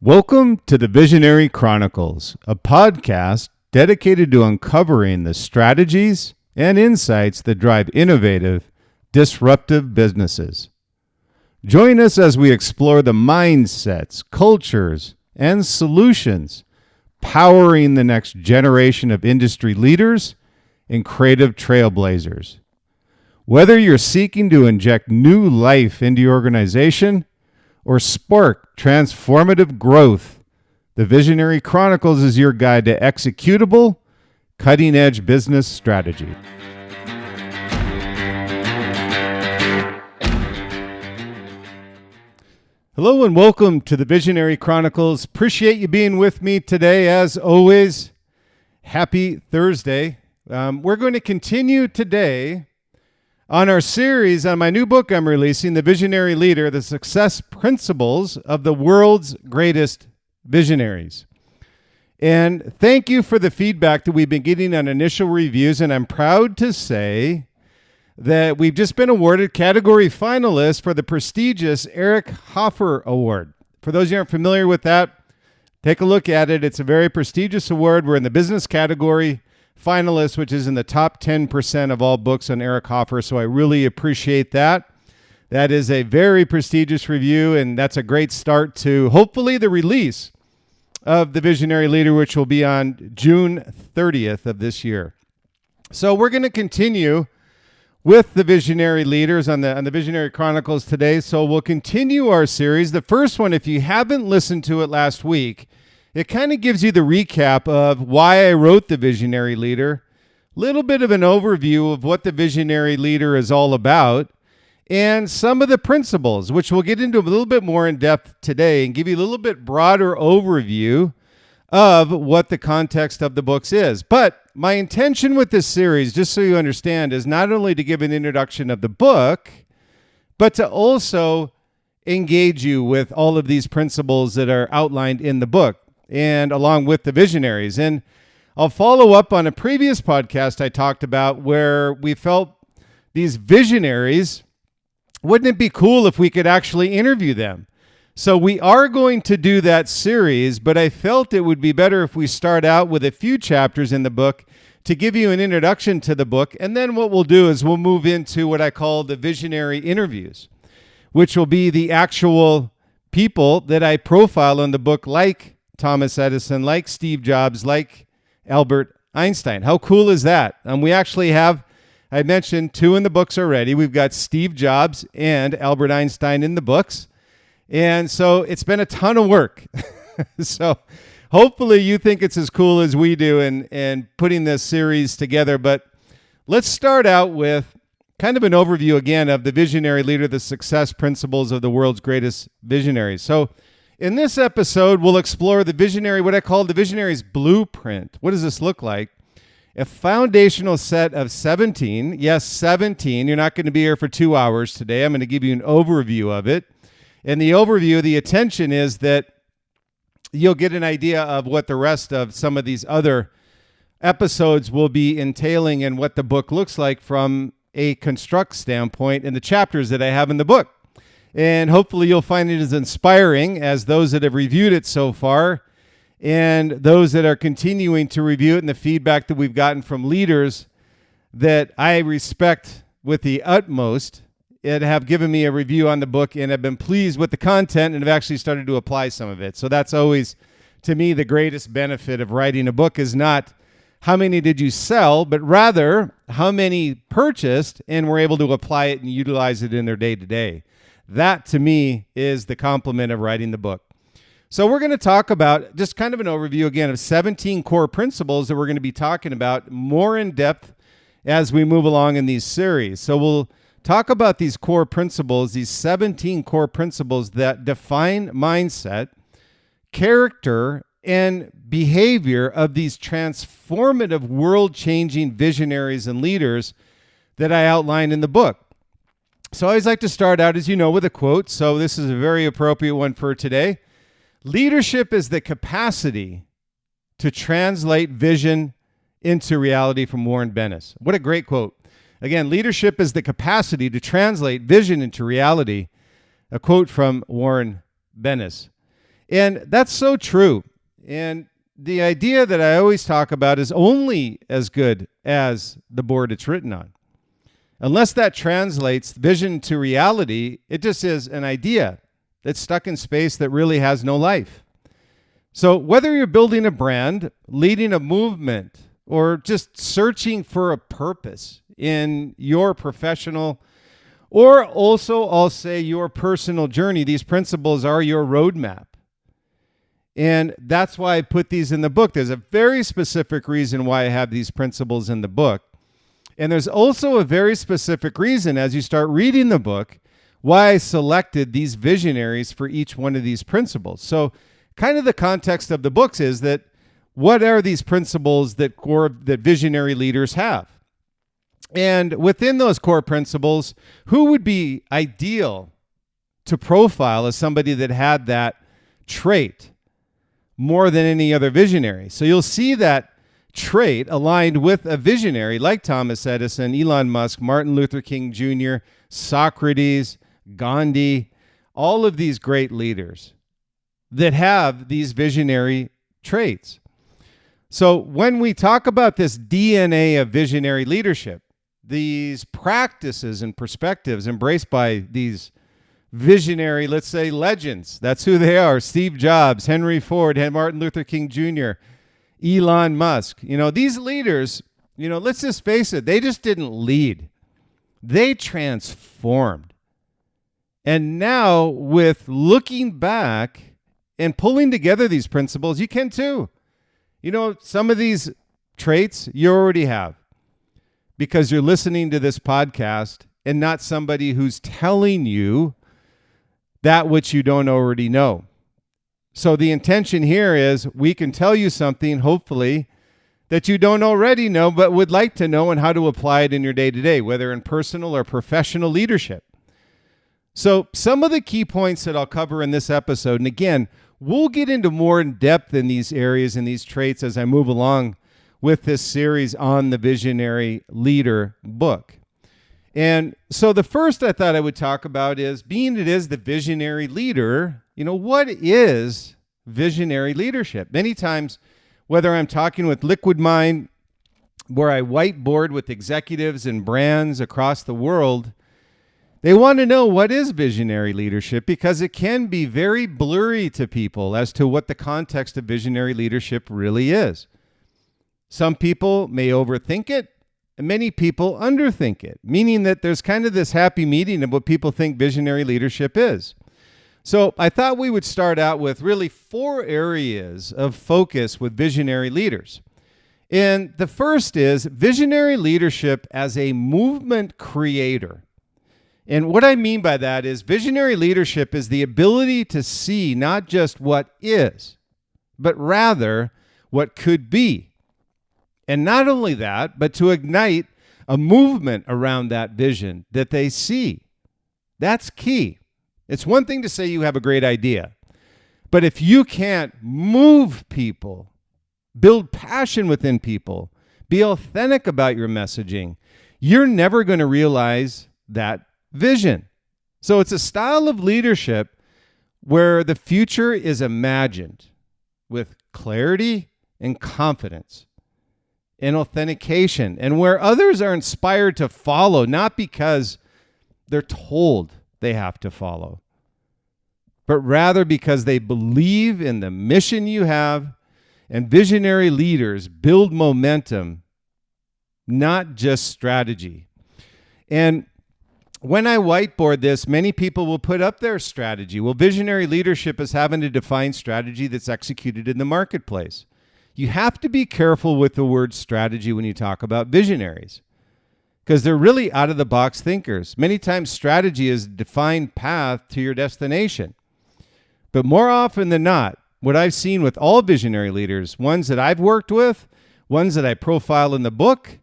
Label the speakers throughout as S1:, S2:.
S1: Welcome to the Visionary Chronicles, a podcast dedicated to uncovering the strategies and insights that drive innovative, disruptive businesses. Join us as we explore the mindsets, cultures, and solutions powering the next generation of industry leaders and creative trailblazers. Whether you're seeking to inject new life into your organization or spark transformative growth, the Visionary Chronicles is your guide to executable, cutting-edge business strategy. Hello and welcome to the Visionary Chronicles. Appreciate you being with me today. As always, happy Thursday. We're going to continue today on our series on my new book I'm releasing, The Visionary Leader, The Success Principles of the World's Greatest Visionaries. And thank you for the feedback that we've been getting on initial reviews, and I'm proud to say that we've just been awarded category finalists for the prestigious Eric Hoffer Award. For those who aren't familiar with that, take a look at it. It's a very prestigious award. We're in the business category finalists, which is in the top 10% of all books on Eric Hoffer, so I really appreciate that. That is a very prestigious review, and that's a great start to hopefully the release of The Visionary Leader, which will be on June 30th of this year. So we're going to continue with the Visionary Leaders on the Visionary Chronicles today. So we'll continue our series. The first one, if you haven't listened to it last week, it kind of gives you the recap of why I wrote The Visionary Leader, a little bit of an overview of what The Visionary Leader is all about, and some of the principles, which we'll get into a little bit more in depth today and give you a little bit broader overview of what the context of the books is. But my intention with this series, just so you understand, is not only to give an introduction of the book, but to also engage you with all of these principles that are outlined in the book and along with the visionaries. And I'll follow up on a previous podcast I talked about where we felt these visionaries, wouldn't it be cool if we could actually interview them? So we are going to do that series, but I felt it would be better if we start out with a few chapters in the book to give you an introduction to the book. And then what we'll do is we'll move into what I call the visionary interviews, which will be the actual people that I profile in the book, like Thomas Edison, like Steve Jobs, like Albert Einstein. How cool is that? We actually have, I mentioned, two in the books already. We've got Steve Jobs and Albert Einstein in the books. And so it's been a ton of work. So hopefully you think it's as cool as we do in putting this series together. But let's start out with kind of an overview again of the Visionary Leader, the success principles of the world's greatest visionaries. So in this episode, we'll explore the visionary, what I call the visionary's blueprint. What does this look like? A foundational set of 17. Yes, 17. You're not going to be here for 2 hours today. I'm going to give you an overview of it. And the overview, the attention is that you'll get an idea of what the rest of some of these other episodes will be entailing and what the book looks like from a construct standpoint in the chapters that I have in the book. And hopefully you'll find it as inspiring as those that have reviewed it so far and those that are continuing to review it and the feedback that we've gotten from leaders that I respect with the utmost and have given me a review on the book and have been pleased with the content and have actually started to apply some of it. So that's always, to me, the greatest benefit of writing a book is not how many did you sell, but rather how many purchased and were able to apply it and utilize it in their day-to-day. That, to me, is the compliment of writing the book. So we're going to talk about just kind of an overview, again, of 17 core principles that we're going to be talking about more in depth as we move along in these series. So we'll talk about these core principles, these 17 core principles that define mindset, character, and behavior of these transformative, world-changing visionaries and leaders that I outline in the book. So I always like to start out, as you know, with a quote. So this is a very appropriate one for today. Leadership is the capacity to translate vision into reality, from Warren Bennis. What a great quote. Again, leadership is the capacity to translate vision into reality. A quote from Warren Bennis. And that's so true. And the idea that I always talk about is only as good as the board it's written on. Unless that translates vision to reality, it just is an idea that's stuck in space that really has no life. So whether you're building a brand, leading a movement, or just searching for a purpose in your professional, or also I'll say your personal journey, these principles are your roadmap. And that's why I put these in the book. There's a very specific reason why I have these principles in the book. And there's also a very specific reason as you start reading the book why I selected these visionaries for each one of these principles. So kind of the context of the books is that what are these principles that visionary leaders have? And within those core principles, who would be ideal to profile as somebody that had that trait more than any other visionary? So you'll see that trait aligned with a visionary like Thomas Edison, Elon Musk, Martin Luther King Jr., Socrates, Gandhi, all of these great leaders that have these visionary traits. So when we talk about this DNA of visionary leadership, these practices and perspectives embraced by these visionary, let's say, legends, that's who they are: Steve Jobs, Henry Ford, Martin Luther King Jr., Elon Musk. These leaders, let's just face it, they just didn't lead. They transformed. And now with looking back and pulling together these principles, you can too. Some of these traits you already have because you're listening to this podcast and not somebody who's telling you that which you don't already know. So the intention here is we can tell you something, hopefully, that you don't already know but would like to know and how to apply it in your day-to-day, whether in personal or professional leadership. So some of the key points that I'll cover in this episode, and again, we'll get into more in depth in these areas and these traits as I move along with this series on the Visionary Leader book. And so the first I thought I would talk about is, being it is the visionary leader, what is visionary leadership? Many times, whether I'm talking with Liquid Mind, where I whiteboard with executives and brands across the world, they want to know what is visionary leadership, because it can be very blurry to people as to what the context of visionary leadership really is. Some people may overthink it, and many people underthink it, meaning that there's kind of this happy medium of what people think visionary leadership is. So I thought we would start out with really 4 areas of focus with visionary leaders. And the first is visionary leadership as a movement creator. And what I mean by that is visionary leadership is the ability to see not just what is, but rather what could be. And not only that, but to ignite a movement around that vision that they see. That's key. It's one thing to say you have a great idea, but if you can't move people, build passion within people, be authentic about your messaging, you're never going to realize that vision. So it's a style of leadership where the future is imagined with clarity and confidence and authentication, and where others are inspired to follow, not because they're told they have to follow, but rather because they believe in the mission you have. And visionary leaders build momentum, not just strategy. And when I whiteboard this, many people will put up their strategy. Well, visionary leadership is having to define strategy that's executed in the marketplace. You have to be careful with the word strategy when you talk about visionaries, because they're really out-of-the-box thinkers. Many times strategy is a defined path to your destination. But more often than not, what I've seen with all visionary leaders, ones that I've worked with, ones that I profile in the book,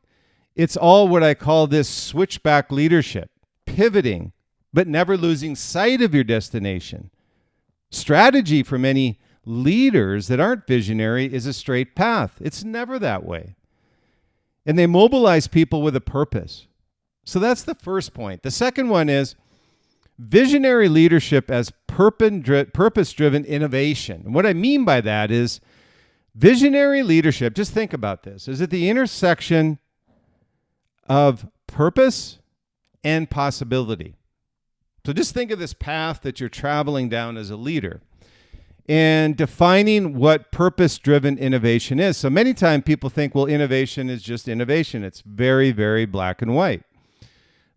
S1: it's all what I call this switchback leadership, pivoting, but never losing sight of your destination. Strategy for many leaders that aren't visionary is a straight path. It's never that way. And they mobilize people with a purpose. So that's the first point. The second one is visionary leadership as purpose-driven innovation. And what I mean by that is visionary leadership, just think about this, is at the intersection of purpose and possibility. So just think of this path that you're traveling down as a leader and defining what purpose-driven innovation is. So many times people think, well, innovation is just innovation. It's very, very black and white.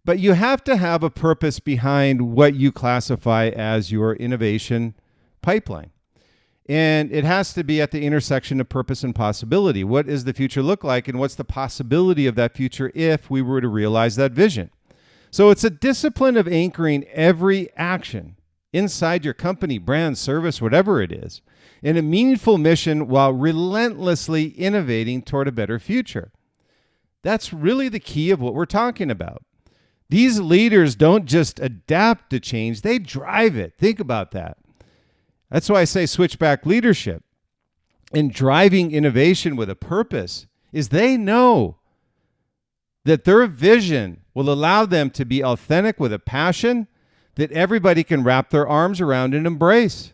S1: But you have to have a purpose behind what you classify as your innovation pipeline. And it has to be at the intersection of purpose and possibility. What does the future look like, and what's the possibility of that future if we were to realize that vision? So it's a discipline of anchoring every action inside your company, brand, service, whatever it is, in a meaningful mission while relentlessly innovating toward a better future. That's really the key of what we're talking about. These leaders don't just adapt to change, they drive it. Think about that. That's why I say switchback leadership. And driving innovation with a purpose is they know that their vision will allow them to be authentic with a passion that everybody can wrap their arms around and embrace.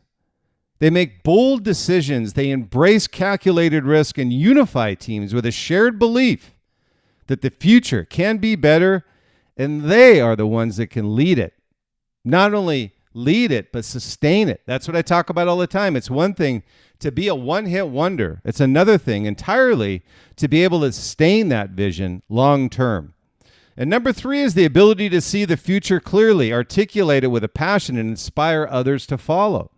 S1: They make bold decisions. They embrace calculated risk and unify teams with a shared belief that the future can be better, and they are the ones that can lead it. Not only lead it, but sustain it. That's what I talk about all the time. It's one thing to be a one-hit wonder. It's another thing entirely to be able to sustain that vision long-term. And number 3 is the ability to see the future clearly, articulate it with a passion, and inspire others to follow.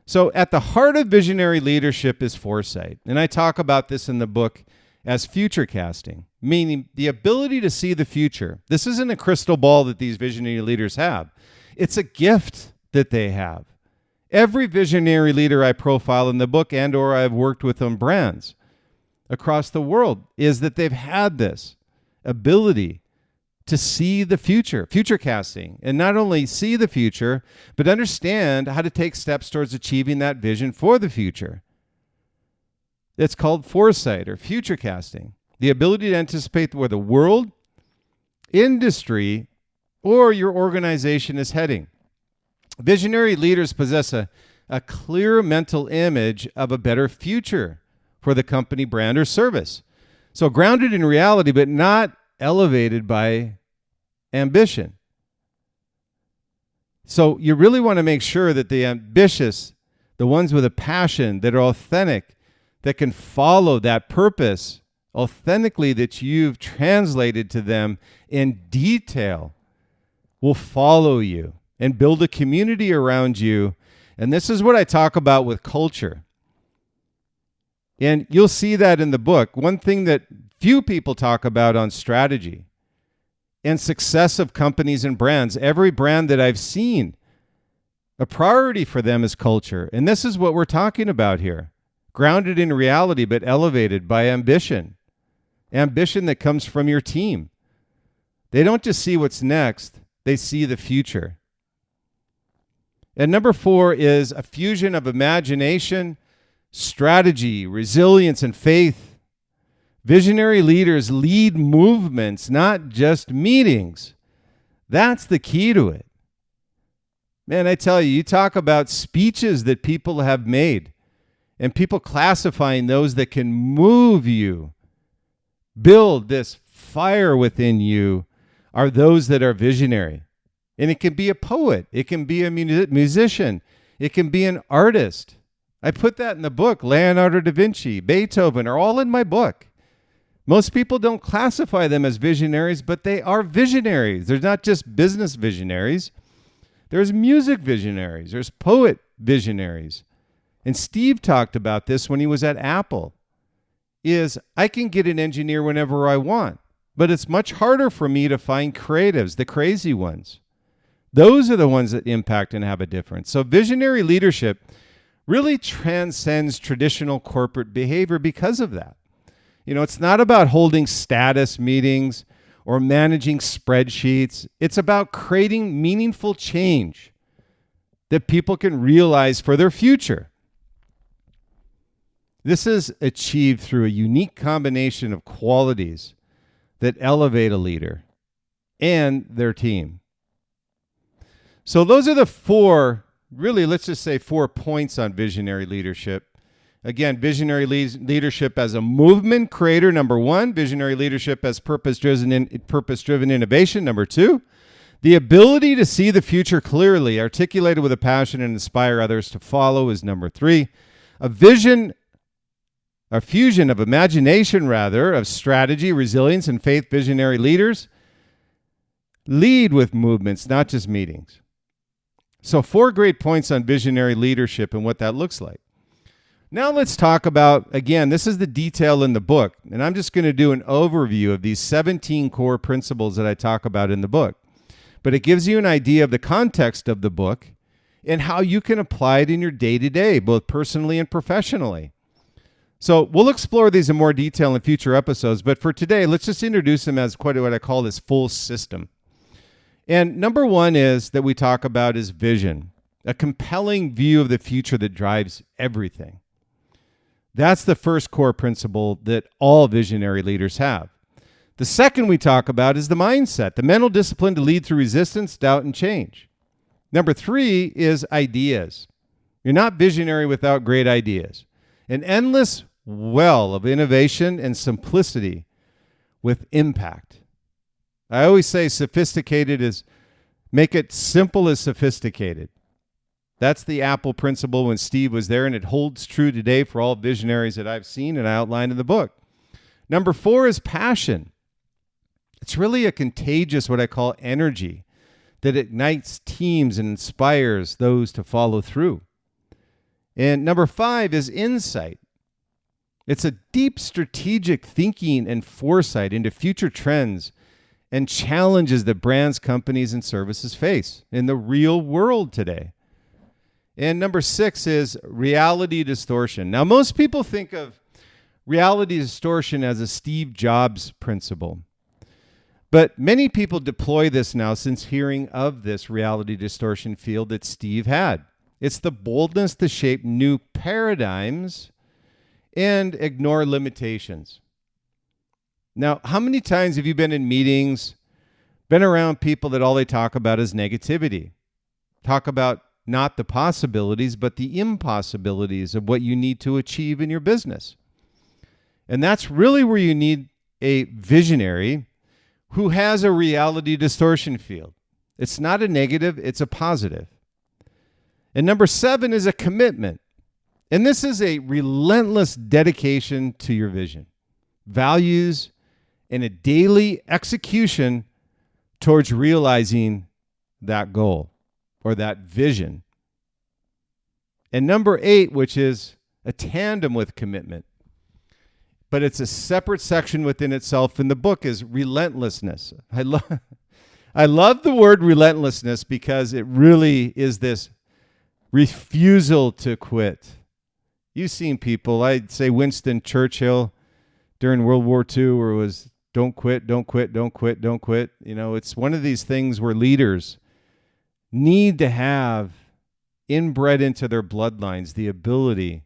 S1: So at the heart of visionary leadership is foresight. And I talk about this in the book as future casting, meaning the ability to see the future. This isn't a crystal ball that these visionary leaders have. It's a gift that they have. Every visionary leader I profile in the book and or I've worked with on brands across the world is that they've had this ability to see the future casting, and not only see the future, but understand how to take steps towards achieving that vision for the future. It's called foresight or future casting, the ability to anticipate where the world, industry, or your organization is heading. Visionary leaders possess a clear mental image of a better future for the company, brand, or service. So grounded in reality, but not elevated by ambition. So you really want to make sure that the ambitious, the ones with a passion, that are authentic, that can follow that purpose authentically that you've translated to them in detail, will follow you and build a community around you. And this is what I talk about with culture. And you'll see that in the book. One thing that few people talk about on strategy and success of companies and brands, every brand that I've seen, a priority for them is culture. And this is what we're talking about here. Grounded in reality, but elevated by ambition. Ambition that comes from your team. They don't just see what's next, they see the future. And number 4 is a fusion of imagination, strategy, resilience, and faith. Visionary leaders lead movements, not just meetings. That's the key to it. Man, I tell you, you talk about speeches that people have made and people classifying those that can move you, build this fire within you, are those that are visionary. And it can be a poet. It can be a musician. It can be an artist. I put that in the book. Leonardo da Vinci, Beethoven are all in my book. Most people don't classify them as visionaries, but they are visionaries. They're not just business visionaries. There's music visionaries. There's poet visionaries. And Steve talked about this when he was at Apple, is I can get an engineer whenever I want, but it's much harder for me to find creatives, the crazy ones. Those are the ones that impact and have a difference. So visionary leadership really transcends traditional corporate behavior because of that. You know, it's not about holding status meetings or managing spreadsheets. It's about creating meaningful change that people can realize for their future. This is achieved through a unique combination of qualities that elevate a leader and their team. So those are the 4 really, let's just say 4 points on visionary leadership. Again, visionary leadership as a movement creator, number 1. Visionary leadership as purpose-driven innovation, number 2. The ability to see the future clearly, articulated with a passion and inspire others to follow, is number 3. A fusion of imagination, of strategy, resilience, and faith. Visionary leaders lead with movements, not just meetings. So 4 great points on visionary leadership and what that looks like. Now let's talk about, again, this is the detail in the book, and I'm just going to do an overview of these 17 core principles that I talk about in the book. But it gives you an idea of the context of the book and how you can apply it in your day-to-day, both personally and professionally. So we'll explore these in more detail in future episodes, but for today, let's just introduce them as quite what I call this full system. And number 1 is that we talk about is vision, a compelling view of the future that drives everything. That's the first core principle that all visionary leaders have. The second we talk about is the mindset, the mental discipline to lead through resistance, doubt, and change. Number 3 is ideas. You're not visionary without great ideas. An endless well of innovation and simplicity with impact. I always say sophisticated is make it simple as sophisticated. That's the Apple principle when Steve was there, and it holds true today for all visionaries that I've seen and I outlined in the book. Number 4 is passion. It's really a contagious, what I call energy, that ignites teams and inspires those to follow through. And number 5 is insight. It's a deep strategic thinking and foresight into future trends and challenges that brands, companies, and services face in the real world today. And number 6 is reality distortion. Now, most people think of reality distortion as a Steve Jobs principle. But many people deploy this now since hearing of this reality distortion field that Steve had. It's the boldness to shape new paradigms and ignore limitations. Now, how many times have you been in meetings, been around people that all they talk about is negativity? Talk about not the possibilities, but the impossibilities of what you need to achieve in your business. And that's really where you need a visionary who has a reality distortion field. It's not a negative, it's a positive. And number 7 is a commitment. And this is a relentless dedication to your vision, values, and a daily execution towards realizing that goal or that vision. And number 8, which is a tandem with commitment, but it's a separate section within itself in the book, is relentlessness. I love the word relentlessness because it really is this refusal to quit. You've seen people, I'd say Winston Churchill during World War II, where it was don't quit, don't quit, don't quit, don't quit. You know, it's one of these things where leaders need to have inbred into their bloodlines the ability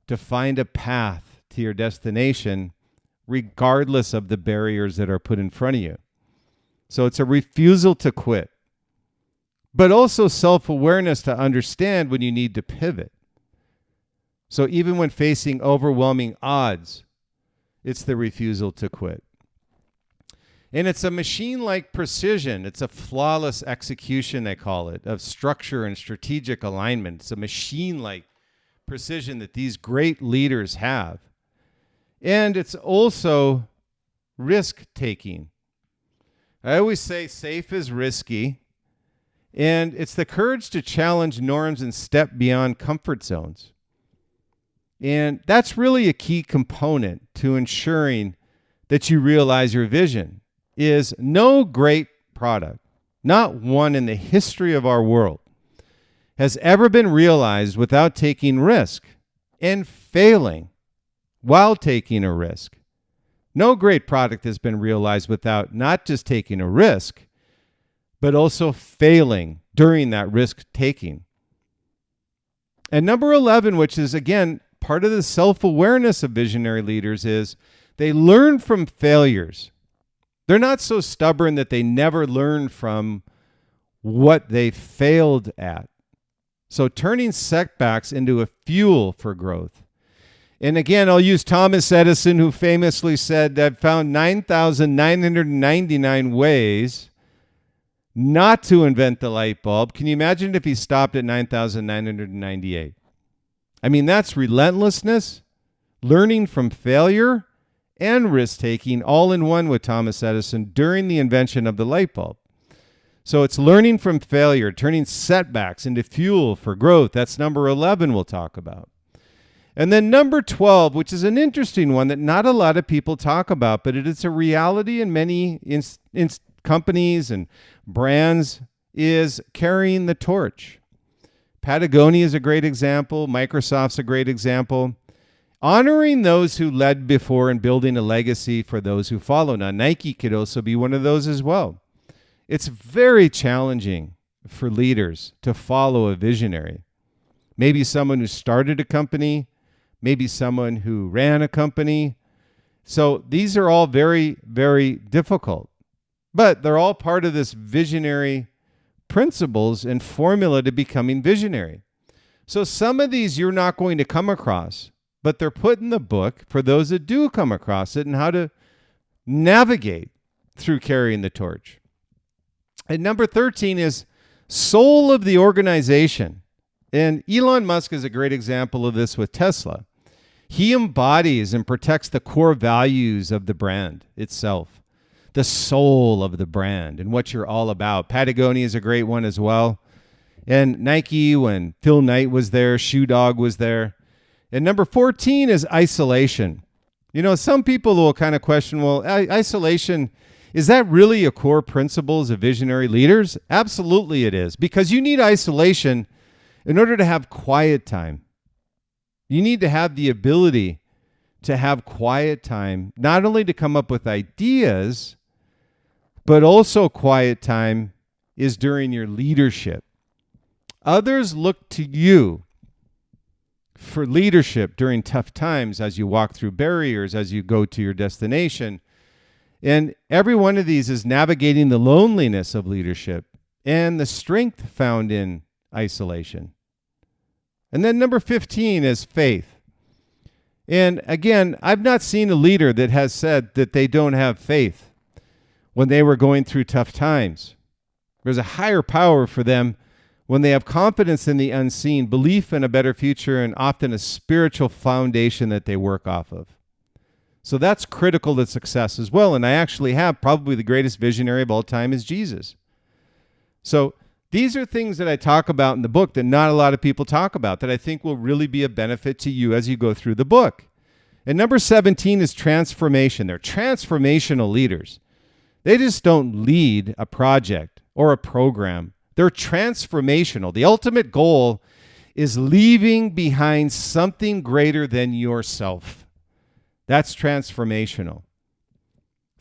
S1: to find a path to your destination regardless of the barriers that are put in front of you. So it's a refusal to quit, but also self-awareness to understand when you need to pivot. So even when facing overwhelming odds, it's the refusal to quit. And it's a machine-like precision. It's a flawless execution, they call it, of structure and strategic alignment. It's a machine-like precision that these great leaders have. And it's also risk-taking. I always say safe is risky. And it's the courage to challenge norms and step beyond comfort zones. And that's really a key component to ensuring that you realize your vision. Is no great product, not one in the history of our world, has ever been realized without taking risk and failing while taking a risk. No great product has been realized without not just taking a risk, but also failing during that risk taking. And number 11, which is again part of the self-awareness of visionary leaders, is they learn from failures. They're not so stubborn that they never learn from what they failed at. So turning setbacks into a fuel for growth. And again, I'll use Thomas Edison, who famously said, I've found 9,999 ways not to invent the light bulb. Can you imagine if he stopped at 9,998? I mean, that's relentlessness, learning from failure, and risk-taking all in one with Thomas Edison during the invention of the light bulb. So it's learning from failure, turning setbacks into fuel for growth. That's number 11 we'll talk about. And then number 12, which is an interesting one that not a lot of people talk about, but it is a reality in many companies and brands, is carrying the torch. Patagonia is a great example. Microsoft's a great example. Honoring those who led before and building a legacy for those who follow. Now, Nike could also be one of those as well. It's very challenging for leaders to follow a visionary. Maybe someone who started a company, maybe someone who ran a company. So these are all very, very difficult. But they're all part of this visionary principles and formula to becoming visionary. So some of these you're not going to come across, but they're put in the book for those that do come across it and how to navigate through carrying the torch. And number 13 is soul of the organization. And Elon Musk is a great example of this with Tesla. He embodies and protects the core values of the brand itself, the soul of the brand and what you're all about. Patagonia is a great one as well. And Nike, when Phil Knight was there, Shoe Dog was there. And number 14 is isolation. You know, some people will kind of question, well, isolation, is that really a core principles of visionary leaders? Absolutely it is, because you need isolation in order to have quiet time. You need to have the ability to have quiet time, not only to come up with ideas, but also quiet time is during your leadership. Others look to you for leadership during tough times as you walk through barriers, as you go to your destination. And every one of these is navigating the loneliness of leadership and the strength found in isolation. And then number 15 is faith. And again, I've not seen a leader that has said that they don't have faith when they were going through tough times. There's a higher power for them when they have confidence in the unseen, belief in a better future, and often a spiritual foundation that they work off of. So that's critical to success as well. And I actually have probably the greatest visionary of all time is Jesus. So these are things that I talk about in the book that not a lot of people talk about that I think will really be a benefit to you as you go through the book. And number 17 is transformation. They're transformational leaders. They just don't lead a project or a program. They're transformational. The ultimate goal is leaving behind something greater than yourself. That's transformational.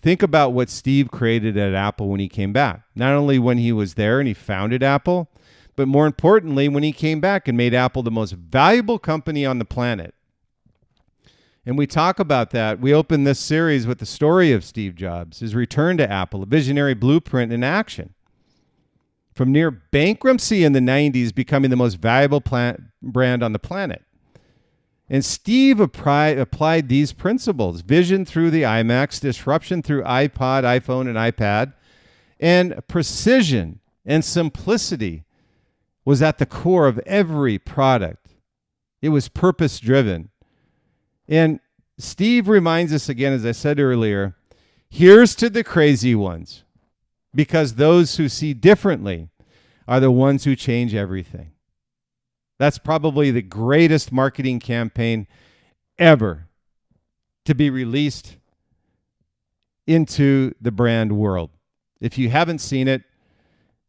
S1: Think about what Steve created at Apple when he came back. Not only when he was there and he founded Apple, but more importantly, when he came back and made Apple the most valuable company on the planet. And we talk about that. We open this series with the story of Steve Jobs, his return to Apple, a visionary blueprint in action. From near bankruptcy in the 90s, becoming the most valuable brand on the planet. And Steve applied these principles: vision through the iMacs, disruption through iPod, iPhone, and iPad, and precision and simplicity was at the core of every product. It was purpose-driven. And Steve reminds us again, as I said earlier, here's to the crazy ones, because those who see differently are the ones who change everything. That's probably the greatest marketing campaign ever to be released into the brand world. If you haven't seen it,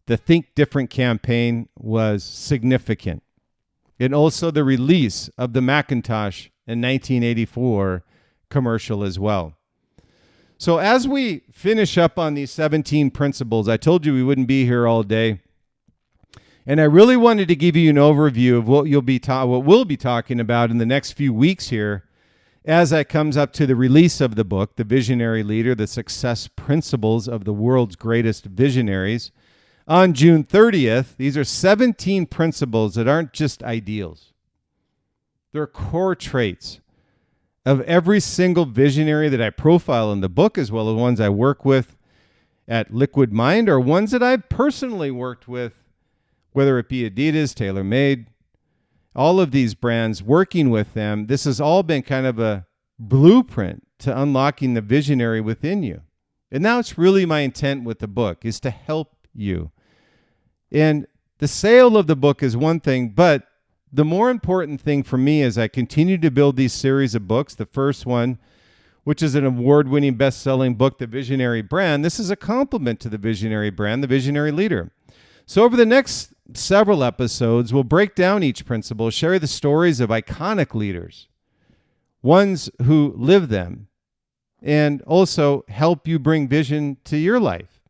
S1: the Think Different campaign was significant. And also the release of the Macintosh in 1984 commercial as well. So as we finish up on these 17 principles, I told you we wouldn't be here all day. And I really wanted to give you an overview of what we'll be talking about in the next few weeks here as it comes up to the release of the book, The Visionary Leader, the Success Principles of the World's Greatest Visionaries. on June 30th. These are 17 principles that aren't just ideals. They're core traits of every single visionary that I profile in the book, as well as ones I work with at Liquid Mind, or ones that I've personally worked with, whether it be Adidas, TaylorMade, all of these brands, working with them. This has all been kind of a blueprint to unlocking the visionary within you. And now it's really my intent with the book is to help you. And the sale of the book is one thing, but the more important thing for me as I continue to build these series of books, the first one, which is an award-winning best-selling book, The Visionary Brand, this is a complement to the Visionary Brand, the Visionary Leader. So over the next several episodes, we'll break down each principle, share the stories of iconic leaders, ones who live them, and also help you bring vision to your life.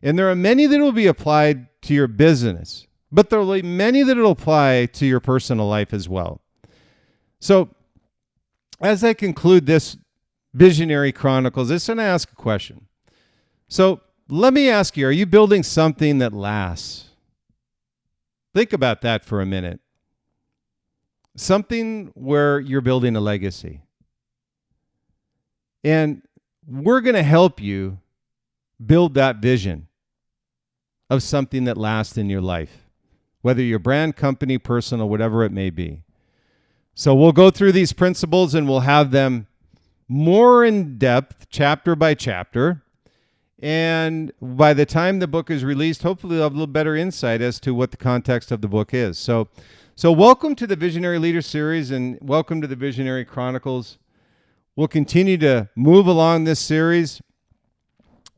S1: And there are many that will be applied to your business, but there will be many that will apply to your personal life as well. So as I conclude this Visionary Chronicles, I'm going to ask a question. So let me ask you, are you building something that lasts? Think about that for a minute. Something where you're building a legacy. And we're going to help you build that vision of something that lasts in your life, whether your brand, company, personal, whatever it may be. So we'll go through these principles and we'll have them more in depth, chapter by chapter. And by the time the book is released, hopefully you'll have a little better insight as to what the context of the book is. So welcome to the Visionary Leader Series and welcome to the Visionary Chronicles. We'll continue to move along this series.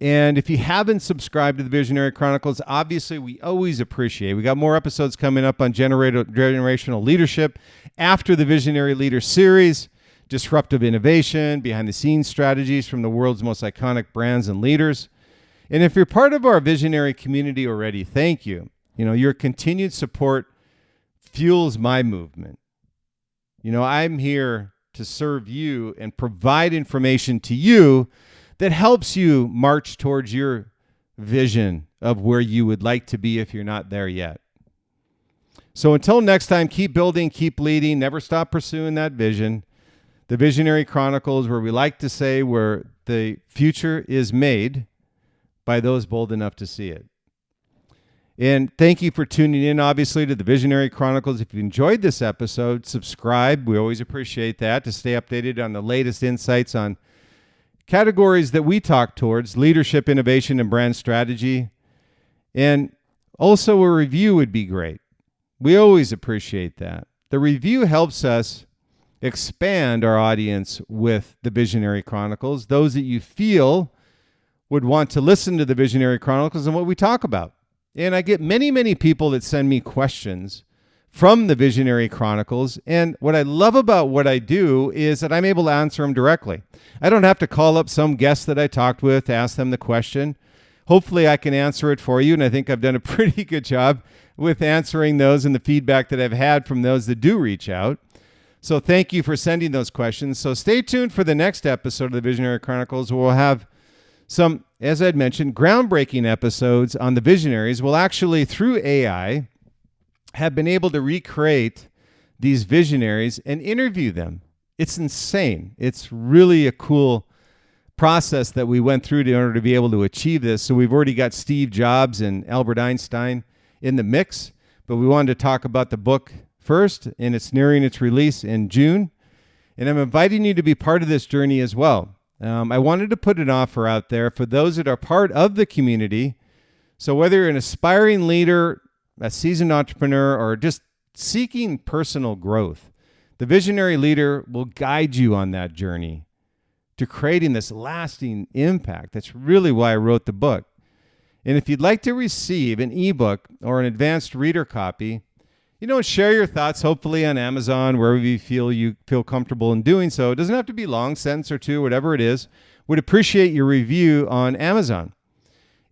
S1: And if you haven't subscribed to the Visionary Chronicles, obviously we always appreciate. We got more episodes coming up on generational leadership after the Visionary Leader Series, disruptive innovation, behind-the-scenes strategies from the world's most iconic brands and leaders. And if you're part of our visionary community already, thank you. Your continued support fuels my movement. I'm here to serve you and provide information to you that helps you march towards your vision of where you would like to be if you're not there yet. So until next time, keep building, keep leading, never stop pursuing that vision. The Visionary Chronicles, where we like to say where the future is made by those bold enough to see it. And thank you for tuning in, obviously, to the Visionary Chronicles. If you enjoyed this episode, subscribe. We always appreciate that, to stay updated on the latest insights on categories that we talk towards: leadership, innovation, and brand strategy. And also a review would be great. We always appreciate that. The review helps us expand our audience with the Visionary Chronicles, those that you feel would want to listen to the Visionary Chronicles and what we talk about. And I get many, many people that send me questions from the Visionary Chronicles. And what I love about what I do is that I'm able to answer them directly. I don't have to call up some guest that I talked with to ask them the question. Hopefully I can answer it for you. And I think I've done a pretty good job with answering those and the feedback that I've had from those that do reach out. So thank you for sending those questions. So stay tuned for the next episode of the Visionary Chronicles. We'll have some, as I'd mentioned, groundbreaking episodes on the visionaries. We'll actually, through AI, have been able to recreate these visionaries and interview them. It's insane. It's really a cool process that we went through in order to be able to achieve this. So we've already got Steve Jobs and Albert Einstein in the mix, but we wanted to talk about the book first, and it's nearing its release in June. And I'm inviting you to be part of this journey as well. I wanted to put an offer out there for those that are part of the community. So whether you're an aspiring leader, a seasoned entrepreneur, or just seeking personal growth, the Visionary Leader will guide you on that journey to creating this lasting impact. That's really why I wrote the book. And if you'd like to receive an ebook or an advanced reader copy, share your thoughts, hopefully on Amazon, wherever you feel comfortable in doing so. It doesn't have to be long, sentence or two, whatever it is. Would appreciate your review on Amazon.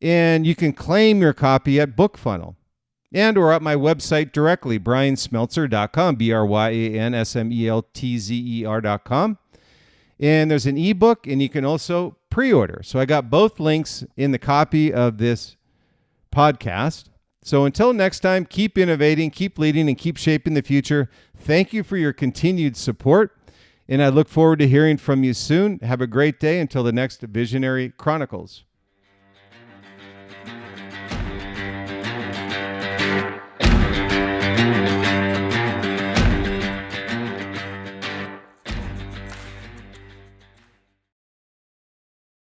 S1: And you can claim your copy at BookFunnel and or at my website directly, bryansmeltzer.com, bryansmeltzer.com. And there's an ebook, and you can also pre-order. So I got both links in the copy of this podcast. So until next time, keep innovating, keep leading, and keep shaping the future. Thank you for your continued support, and I look forward to hearing from you soon. Have a great day until the next Visionary Chronicles.